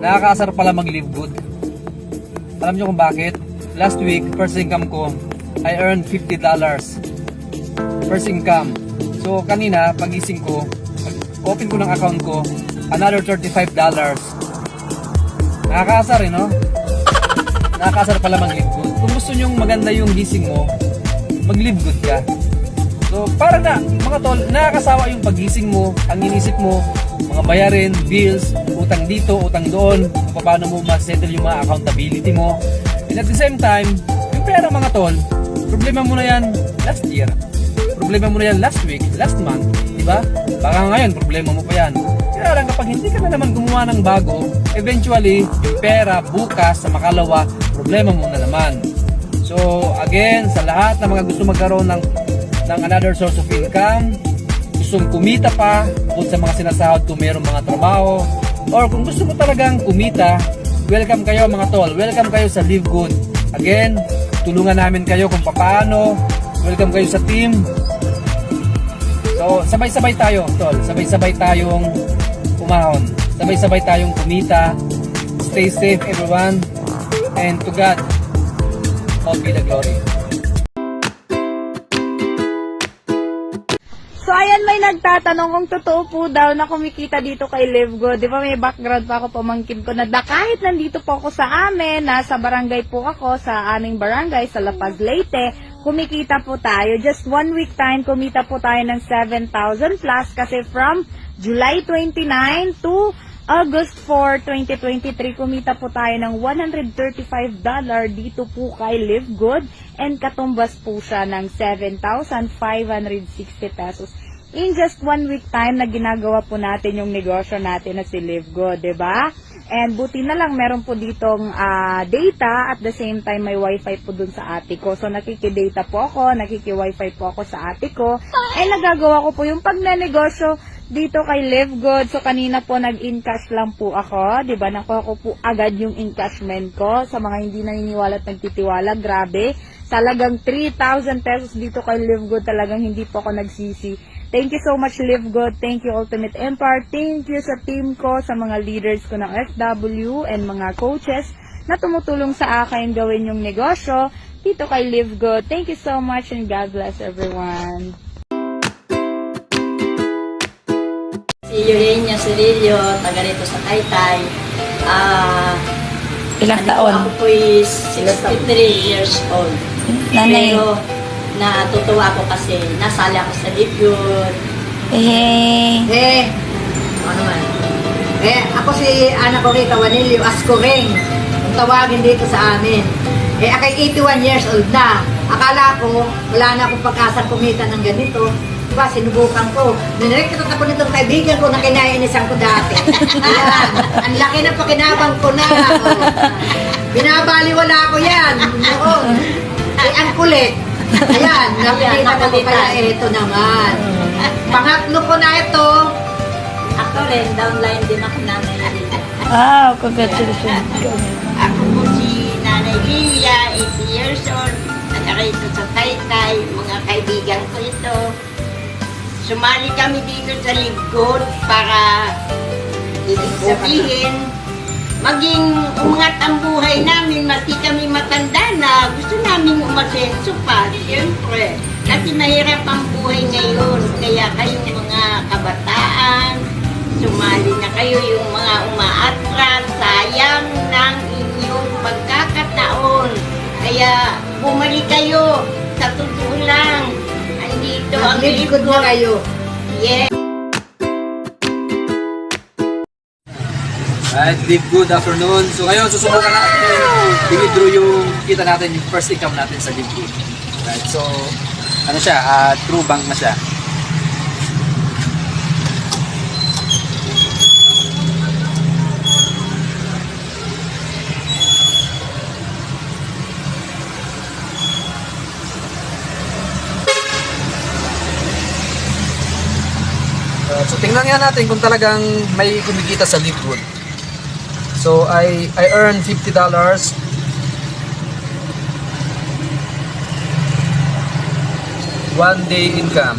Nakakaasar pala mag-live good. Alam nyo kung bakit? Last week, first income ko, I earned $50. First income. So kanina, pagising ko, open ko ng account ko, another $35. Nakakaasar no? Nakakaasar pala mag-live good. Kung gusto nyong maganda yung gising mo, mag-live good ka. So para na, mga tol, nakakasawa yung pagising mo, ang inisip mo, mga bayarin, bills, utang dito, utang doon, kung paano mo ma-settle yung mga accountability mo. And at the same time, yung pera mga tol, problema mo na yan last year. Problema mo na yan last week, last month, di ba? Baka ngayon, problema mo pa yan. Kaya lang kapag hindi ka na naman gumawa ng bago, eventually, yung pera, bukas, sa makalawa, problema mo na naman. So, again, sa lahat ng mga gusto magkaroon ng another source of income, gustong kumita pa, bukod sa mga sinasahod kung mayroong mga trabaho, or kung gusto mo talagang kumita, welcome kayo mga tol, welcome kayo sa Live Good. Again, tulungan namin kayo kung paano, welcome kayo sa team. So, sabay-sabay tayo, tol, sabay-sabay tayong umahon, sabay-sabay tayong kumita. Stay safe everyone, and to God, all be the glory. So, ayan, may nagtatanong kung totoo po daw na kumikita dito kay Live Good. Di ba may background pa ako, pamangkin ko na kahit nandito po ako sa amin, nasa barangay po ako, sa aming barangay, sa La Paz, Leyte, kumikita po tayo. Just 1 week time, kumita po tayo ng 7,000 plus kasi from July 29 to August 4, 2023, kumita po tayo ng $135 dito po kay Live Good and katumbas po siya ng 7,560 pesos. In just 1 week time na ginagawa po natin yung negosyo natin na si Live Good, diba? And buti na lang meron po ditong data at the same time may wifi po dun sa ate ko. So nakikidata po ako, nakiki-wifi po ako sa ate ko. And nagagawa ko po yung pagnenegosyo dito kay Live Good. So kanina po nag-in-cash lang po ako, 'di ba? Nakuha ko po agad yung encashment ko. Sa mga hindi naniniwala at nagtitiwala, grabe. Talagang 3,000 pesos dito kay Live Good, talagang hindi po ako nagsisi. Thank you so much Live Good. Thank you Ultimate Empire. Thank you sa team ko, sa mga leaders ko ng FW and mga coaches na tumutulong sa akin gawin yung negosyo dito kay Live Good. Thank you so much and God bless everyone. Si Eugenia Cirillo, taga rito sa Taytay. Ilang taon? Ako po is 63 years old. Nanay. Pero natutuwa ako kasi nasali ako sa Live Good. Ano naman? Ako si Ana Corita Wanilio Ascoring. Ang tawagin dito sa amin. Akay 81 years old na. Akala ko, wala na akong pagkasang kumita ng ganito. Diba, sinubukan ko. Nirekrutan ako nitong kaibigan ko na kinaiinisan ko dati. Ayan, ang laki na pakinabang ko na. Binabaliwala ko yan. Noon. Ang kulit. Ayan, napilitan ko kaya ito naman. Pangatlo ko na ito. Ako rin, downline din ako nanay Lilia. Congratulations. Ako po si Nanay Lilia, 80 years old. At ito sa Taytay, mga kaibigan ko ito. Sumali kami dito sa Live Good para ibig sabihin, maging umangat ang buhay namin, mati kami matanda na gusto namin umasenso pa, siyempre. Kasi mahirap ang buhay ngayon, kaya kayong mga kabataan, sumali na kayo yung mga umaatras, sayang ng inyong pagkakataon. Kaya bumalik kayo, sa totoo lang. Andito ang Live Good na kayo. Yeah. Right, Live Good afternoon. So ngayon, susubukan natin i-withdraw yung kita natin, yung first income natin sa Live Good. Right, so ano siya, true bank na siya. So tingnan nga natin kung talagang may kumikita sa Live Good. So I earn $50. One day income.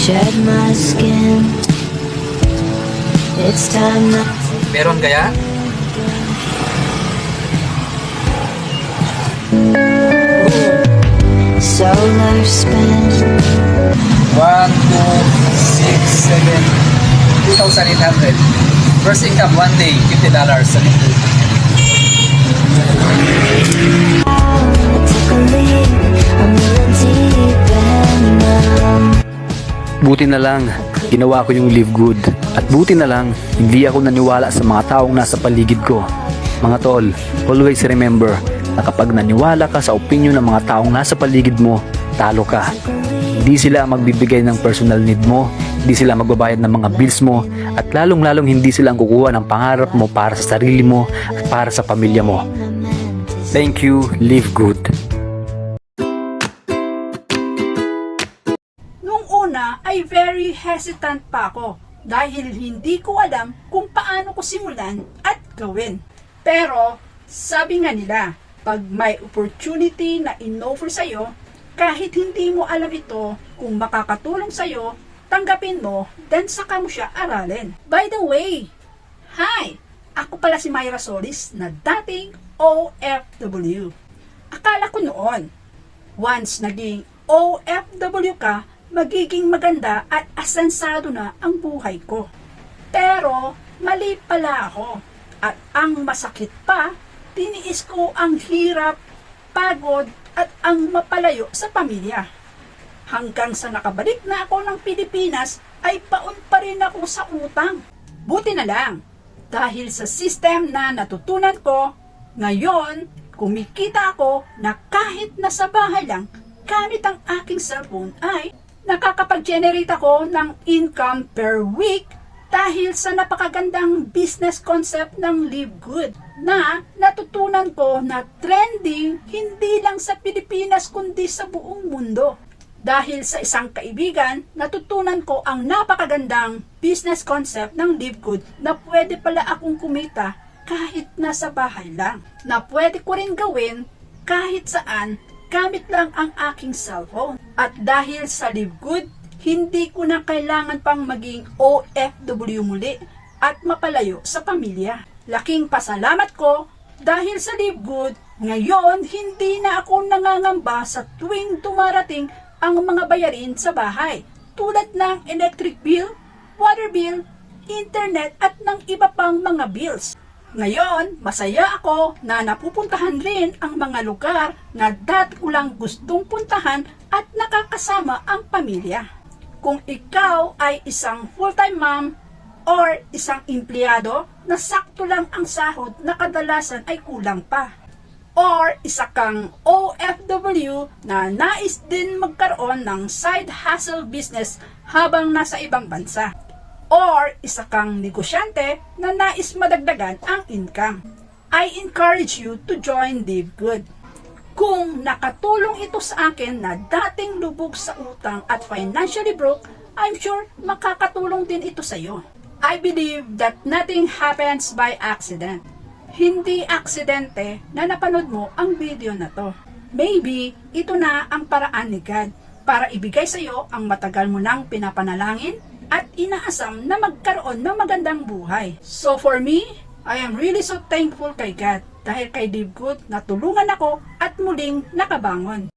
shed my skin. It's time now. Meron kaya? Solar spin. 1, 2, 6, 7, 2,800. First income, one day, $50 sa linggo. Took a leap. I'm in deep end now. Buti na lang, ginawa ko yung live good. At buti na lang, hindi ako naniwala sa mga taong nasa paligid ko. Mga tol, always remember na kapag naniwala ka sa opinion ng mga taong nasa paligid mo, talo ka. Hindi sila magbibigay ng personal need mo, hindi sila magbabayad ng mga bills mo, at lalong-lalong hindi sila ang kukuha ng pangarap mo para sa sarili mo at para sa pamilya mo. Thank you, live good. Nung una ay very hesitant pa ako dahil hindi ko alam kung paano ko simulan at gawin. Pero sabi nga nila, pag may opportunity na in-offer sa'yo, kahit hindi mo alam ito, kung makakatulong sa'yo, tanggapin mo, then saka mo siya aralin. By the way, hi! Ako pala si Myra Solis na dating OFW. Akala ko noon, once naging OFW ka, magiging maganda at asensado na ang buhay ko. Pero mali pala ako. At ang masakit pa, tiniis ko ang hirap, pagod at ang mapalayo sa pamilya. Hanggang sa nakabalik na ako ng Pilipinas ay paon pa rin ako sa utang. Buti na lang, dahil sa system na natutunan ko, ngayon kumikita ako na kahit nasa bahay lang, gamit ang aking cellphone ay nakakapag-generate ako ng income per week dahil sa napakagandang business concept ng Live Good na natutunan ko na trending hindi lang sa Pilipinas kundi sa buong mundo. Dahil sa isang kaibigan, natutunan ko ang napakagandang business concept ng Live Good na pwede pala akong kumita kahit nasa bahay lang. Na pwede ko rin gawin kahit saan gamit lang ang aking cellphone. At dahil sa Live Good, hindi ko na kailangan pang maging OFW muli at mapalayo sa pamilya. Laking pasalamat ko dahil sa Live Good, ngayon hindi na ako nangangamba sa tuwing dumarating ang mga bayarin sa bahay tulad ng electric bill, water bill, internet at ng iba pang mga bills. Ngayon, masaya ako na napupuntahan rin ang mga lugar na dati ko lang gustong puntahan at nakakasama ang pamilya. Kung ikaw ay isang full-time mom or isang empleyado na sakto lang ang sahod na kadalasan ay kulang pa, or isa kang OFW na nais din magkaroon ng side hustle business habang nasa ibang bansa, or isa kang negosyante na nais madagdagan ang income, I encourage you to join Live Good. Kung nakatulong ito sa akin na dating lubog sa utang at financially broke, I'm sure makakatulong din ito sa iyo. I believe that nothing happens by accident. Hindi aksidente na napanood mo ang video na to. Maybe ito na ang paraan ni God para ibigay sa iyo ang matagal mo nang pinapanalangin at inaasam na magkaroon ng magandang buhay. So for me, I am really so thankful kay God dahil kay Live Good natulungan ako at muling nakabangon.